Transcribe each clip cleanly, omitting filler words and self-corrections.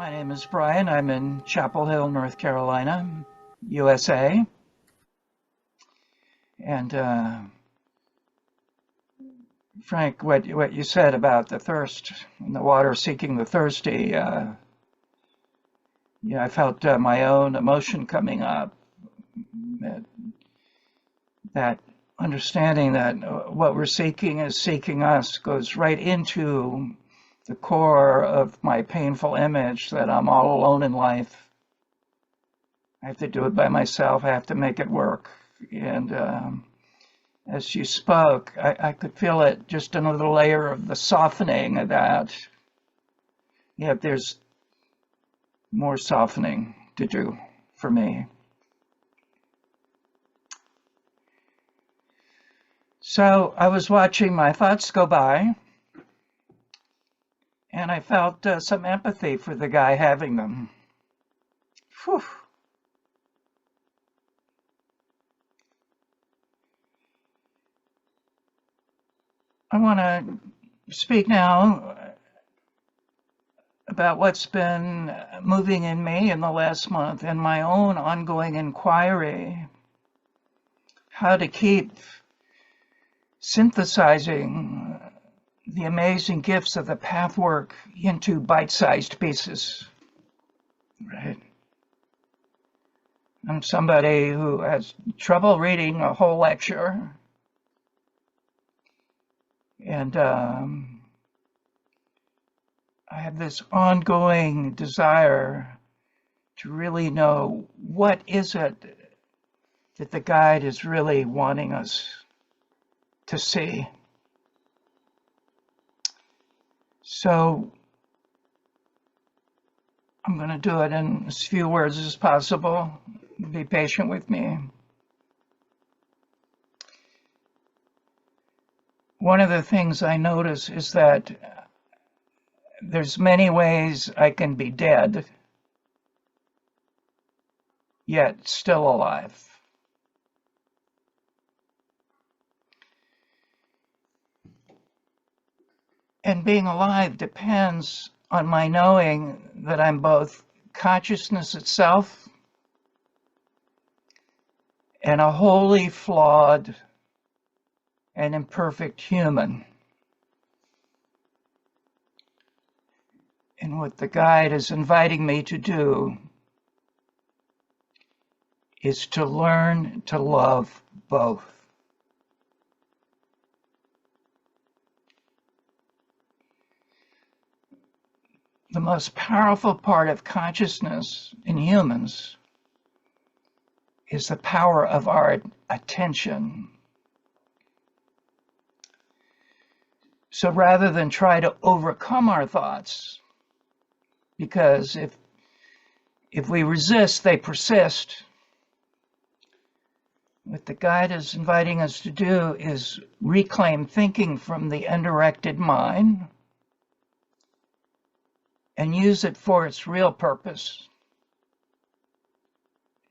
My name is Brian. I'm in Chapel Hill, North Carolina, USA. And Frank, what you said about the thirst and the water seeking the thirsty, I felt my own emotion coming up. That understanding that what we're seeking is seeking us goes right into the core of my painful image that I'm all alone in life. I have to do it by myself. I have to make it work. And as you spoke, I could feel it, just another layer of the softening of that. Yeah, there's more softening to do for me. So I was watching my thoughts go by, and I felt some empathy for the guy having them. Whew. I want to speak now about what's been moving in me in the last month and my own ongoing inquiry, how to keep synthesizing the amazing gifts of the pathwork into bite-sized pieces, right? I'm somebody who has trouble reading a whole lecture, and I have this ongoing desire to really know what is it that the guide is really wanting us to see. So I'm going to do it in as few words as possible. Be patient with me. One of the things I notice is that there's many ways I can be dead, yet still alive. And being alive depends on my knowing that I'm both consciousness itself and a wholly flawed and imperfect human. And what the guide is inviting me to do is to learn to love both. The most powerful part of consciousness in humans is the power of our attention. So rather than try to overcome our thoughts, because if we resist, they persist, what the guide is inviting us to do is reclaim thinking from the undirected mind and use it for its real purpose,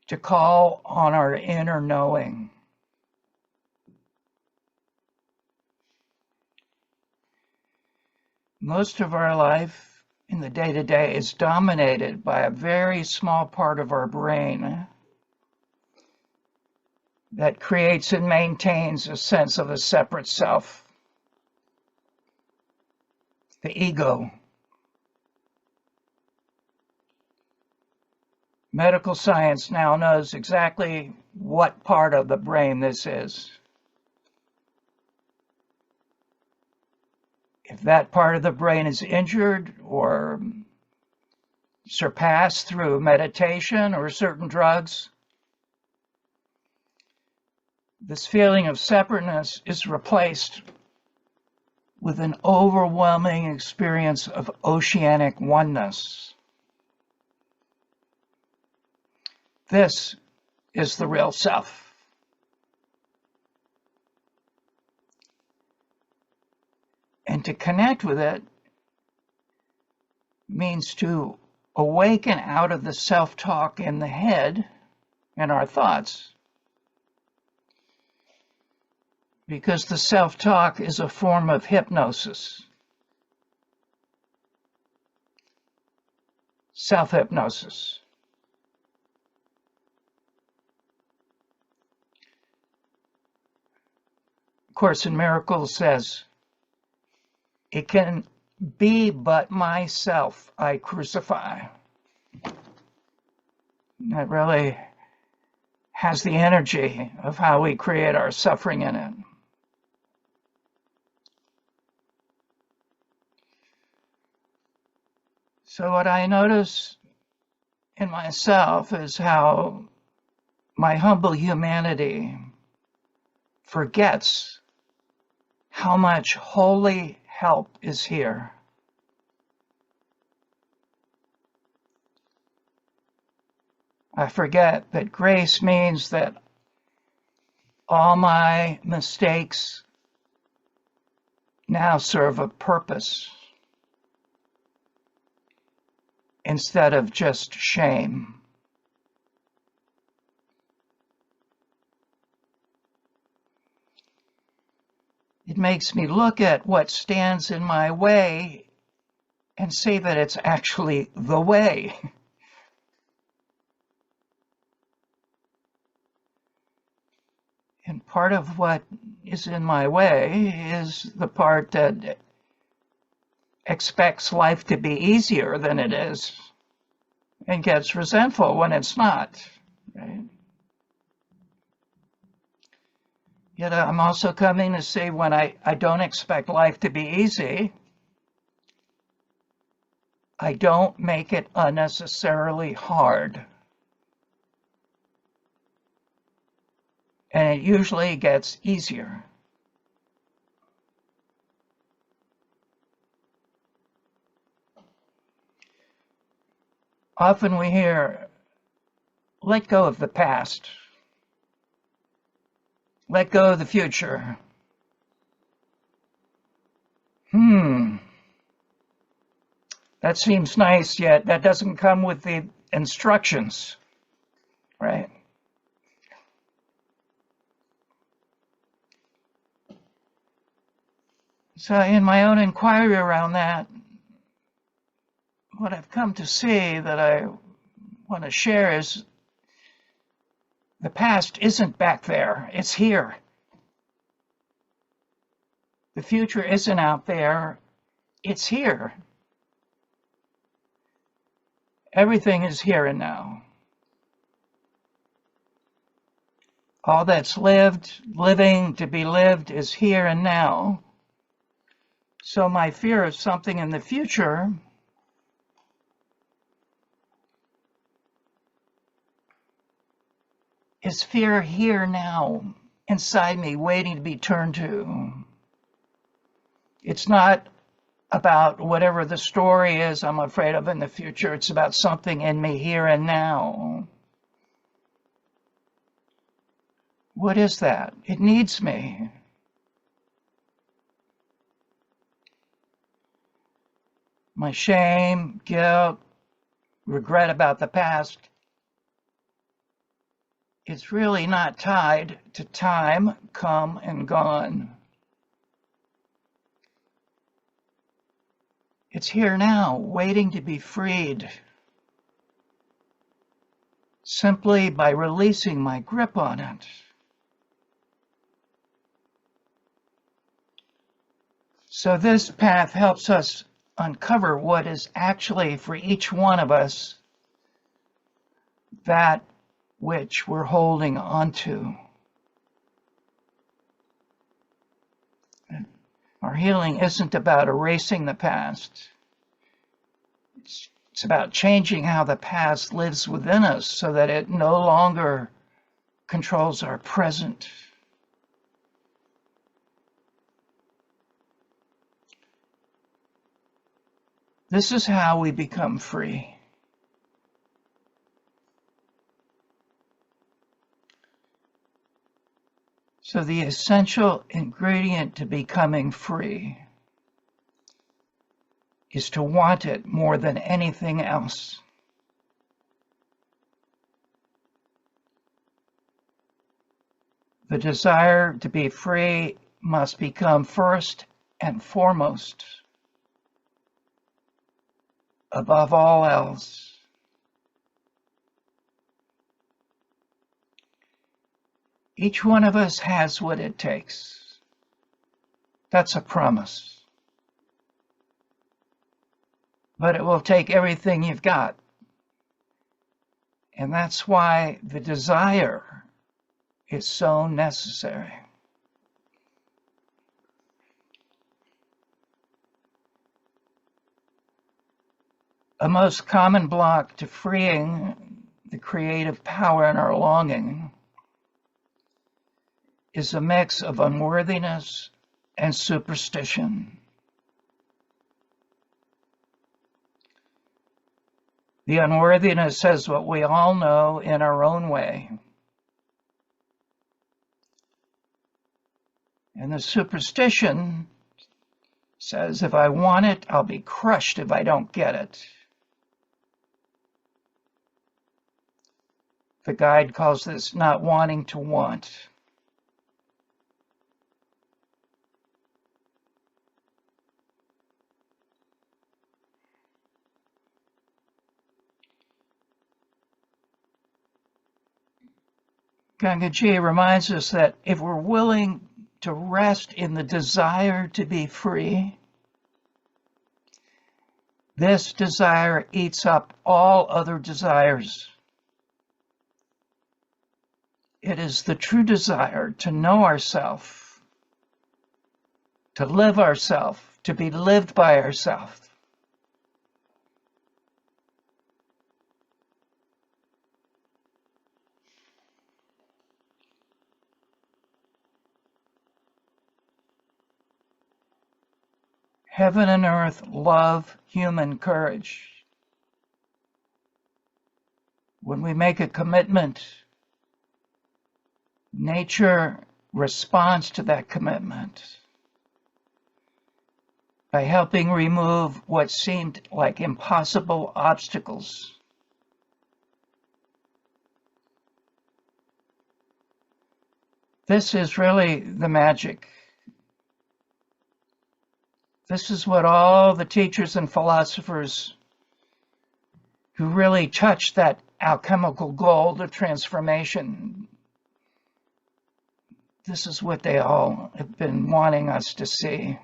to call on our inner knowing. Most of our life in the day-to-day is dominated by a very small part of our brain that creates and maintains a sense of a separate self, the ego. Medical science now knows exactly what part of the brain this is. If that part of the brain is injured or surpassed through meditation or certain drugs, this feeling of separateness is replaced with an overwhelming experience of oceanic oneness. This is the real self. And to connect with it means to awaken out of the self-talk in the head and our thoughts. Because the self-talk is a form of hypnosis. self-hypnosis. Course in Miracles says, it can be but myself I crucify. That really has the energy of how we create our suffering in it. So what I notice in myself is how my humble humanity forgets how much holy help is here. I forget that grace means that all my mistakes now serve a purpose instead of just shame. It makes me look at what stands in my way and say that it's actually the way. And part of what is in my way is the part that expects life to be easier than it is and gets resentful when it's not, right? Yet I'm also coming to see when I don't expect life to be easy, I don't make it unnecessarily hard. And it usually gets easier. Often we hear, let go of the past. Let go of the future. That seems nice, yet that doesn't come with the instructions, right? So in my own inquiry around that, what I've come to see that I want to share is the past isn't back there, it's here. The future isn't out there, it's here. Everything is here and now. All that's lived, living, to be lived is here and now. So my fear of something in the future is fear here now, inside me, waiting to be turned to. It's not about whatever the story is I'm afraid of in the future. It's about something in me here and now. What is that? It needs me. My shame, guilt, regret about the past, it's really not tied to time come and gone. It's here now, waiting to be freed, simply by releasing my grip on it. So this path helps us uncover what is actually, for each one of us, that which we're holding onto. Our healing isn't about erasing the past. It's about changing how the past lives within us so that it no longer controls our present. This is how we become free. So the essential ingredient to becoming free is to want it more than anything else. The desire to be free must become first and foremost above all else. Each one of us has what it takes. That's a promise. But it will take everything you've got. And that's why the desire is so necessary. A most common block to freeing the creative power in our longing is a mix of unworthiness and superstition. The unworthiness says what we all know in our own way. And the superstition says, if I want it, I'll be crushed if I don't get it. The guide calls this not wanting to want. Gangaji reminds us that if we're willing to rest in the desire to be free, this desire eats up all other desires. It is the true desire to know ourselves, to live ourselves, to be lived by ourselves. Heaven and earth love human courage. When we make a commitment, nature responds to that commitment by helping remove what seemed like impossible obstacles. This is really the magic. This is what all the teachers and philosophers who really touched that alchemical gold of transformation, this is what they all have been wanting us to see.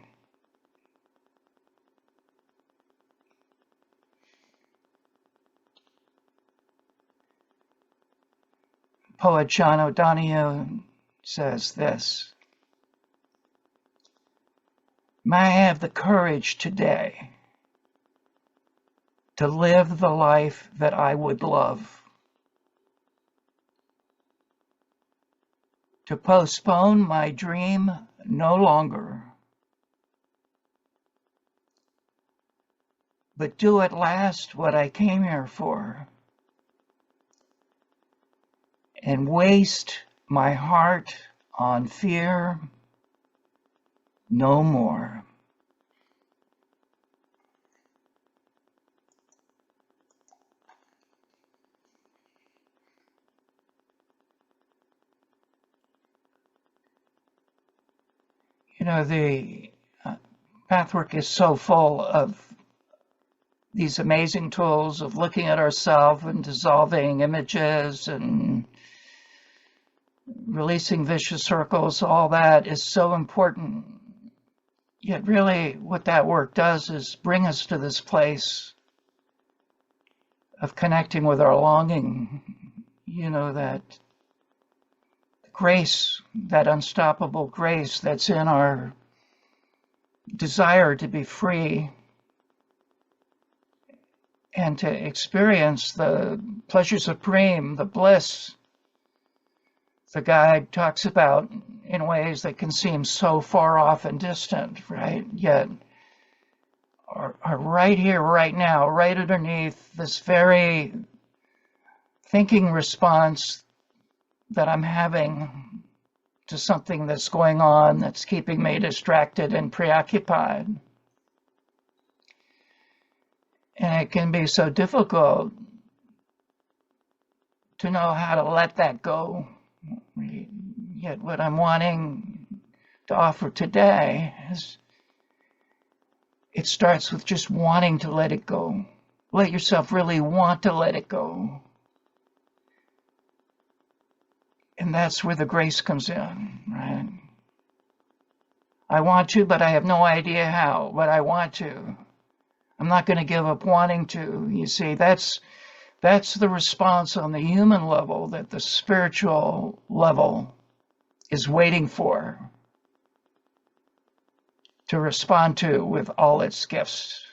Poet John O'Donohue says this: may I have the courage today to live the life that I would love, to postpone my dream no longer, but do at last what I came here for, and waste my heart on fear no more. You know, the pathwork is so full of these amazing tools of looking at ourselves and dissolving images and releasing vicious circles. All that is so important. Yet really what that work does is bring us to this place of connecting with our longing, you know, that grace, that unstoppable grace that's in our desire to be free and to experience the pleasure supreme, the bliss the guide talks about in ways that can seem so far off and distant, right? Yet are right here, right now, right underneath this very thinking response that I'm having to something that's going on that's keeping me distracted and preoccupied. And it can be so difficult to know how to let that go. Yet what I'm wanting to offer today is, it starts with just wanting to let it go. let yourself really want to let it go. And that's where the grace comes in, right? I want to, but I have no idea how, but I want to. I'm not going to give up wanting to. You see, that's the response on the human level that the spiritual level is waiting for to respond to with all its gifts.